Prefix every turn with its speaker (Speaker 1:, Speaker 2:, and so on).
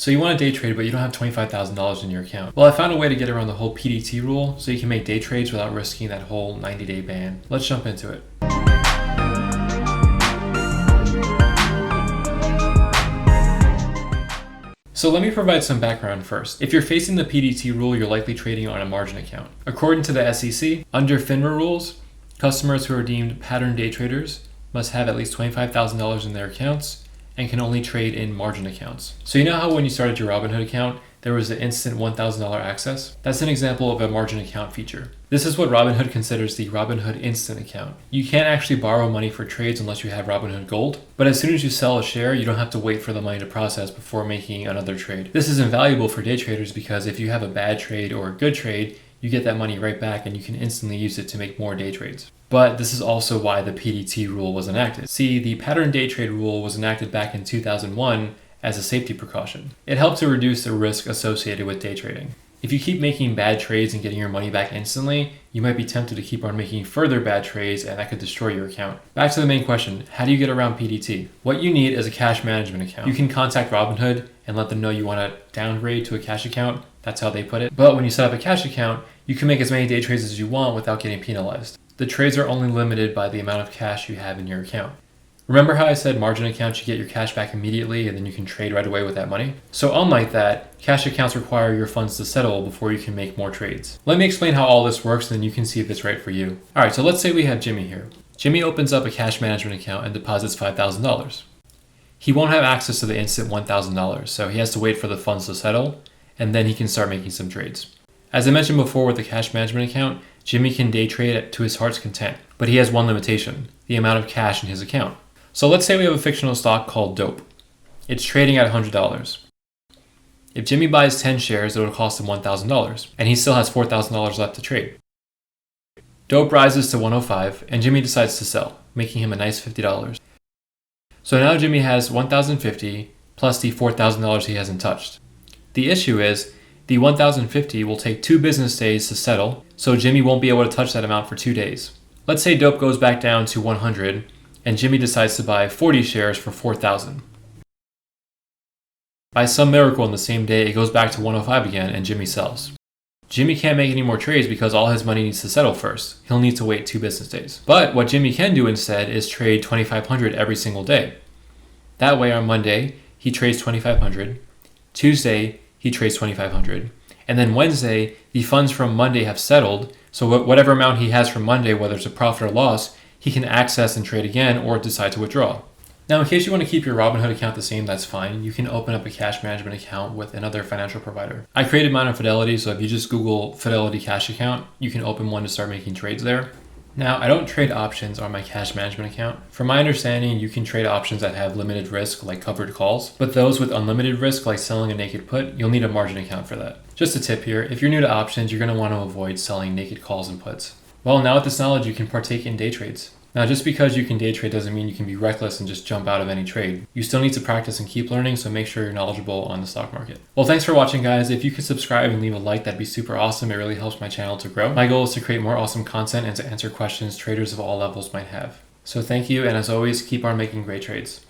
Speaker 1: So you want to day trade, but you don't have $25,000 in your account. Well, I found a way to get around the whole PDT rule so you can make day trades without risking that whole 90-day ban. Let's jump into it. So let me provide some background first. If you're facing the PDT rule, you're likely trading on a margin account. According to the SEC, under FINRA rules, customers who are deemed pattern day traders must have at least $25,000 in their accounts and can only trade in margin accounts. So you know how when you started your Robinhood account, there was the instant $1,000 access? That's an example of a margin account feature. This is what Robinhood considers the Robinhood Instant account. You can't actually borrow money for trades unless you have Robinhood Gold, but as soon as you sell a share, you don't have to wait for the money to process before making another trade. This is invaluable for day traders because if you have a bad trade or a good trade, you get that money right back and you can instantly use it to make more day trades. But this is also why the PDT rule was enacted. See, the pattern day trade rule was enacted back in 2001 as a safety precaution. It helped to reduce the risk associated with day trading. If you keep making bad trades and getting your money back instantly, you might be tempted to keep on making further bad trades and that could destroy your account. Back to the main question, how do you get around PDT? What you need is a cash management account. You can contact Robinhood and let them know you want to downgrade to a cash account. That's how they put it. But when you set up a cash account, you can make as many day trades as you want without getting penalized. The trades are only limited by the amount of cash you have in your account. Remember how I said margin accounts, you get your cash back immediately and then you can trade right away with that money? So unlike that, cash accounts require your funds to settle before you can make more trades. Let me explain how all this works and then you can see if it's right for you. Alright, so let's say we have Jimmy here. Jimmy opens up a cash management account and deposits $5,000. He won't have access to the instant $1,000, so he has to wait for the funds to settle and then he can start making some trades. As I mentioned before with the cash management account, Jimmy can day trade to his heart's content, but he has one limitation, the amount of cash in his account. So let's say we have a fictional stock called Dope. It's trading at $100. If Jimmy buys 10 shares, it will cost him $1,000, and he still has $4,000 left to trade. Dope rises to 105, and Jimmy decides to sell, making him a nice $50. So now Jimmy has $1,050 plus the $4,000 he hasn't touched. The issue is, the $1,050 will take 2 business days to settle, so Jimmy won't be able to touch that amount for 2 days. Let's say Dope goes back down to 100, and Jimmy decides to buy 40 shares for $4,000. By some miracle in the same day, it goes back to 105 again, and Jimmy sells. Jimmy can't make any more trades because all his money needs to settle first. He'll need to wait 2 business days. But what Jimmy can do instead is trade $2,500 every single day. That way on Monday, he trades $2,500. Tuesday, he trades $2,500. And then Wednesday, the funds from Monday have settled, so whatever amount he has from Monday, whether it's a profit or loss, he can access and trade again or decide to withdraw. Now, in case you want to keep your Robinhood account the same, that's fine. You can open up a cash management account with another financial provider. I created mine on Fidelity, so if you just Google Fidelity Cash Account, you can open one to start making trades there. Now, I don't trade options on my cash management account. From my understanding, you can trade options that have limited risk, like covered calls, but those with unlimited risk, like selling a naked put, you'll need a margin account for that. Just a tip here, if you're new to options, you're going to want to avoid selling naked calls and puts. Well, now with this knowledge, you can partake in day trades. Now, just because you can day trade doesn't mean you can be reckless and just jump out of any trade. You still need to practice and keep learning, so make sure you're knowledgeable on the stock market. Well, thanks for watching, guys. If you could subscribe and leave a like, that'd be super awesome. It really helps my channel to grow. My goal is to create more awesome content and to answer questions traders of all levels might have. So thank you, and as always, keep on making great trades.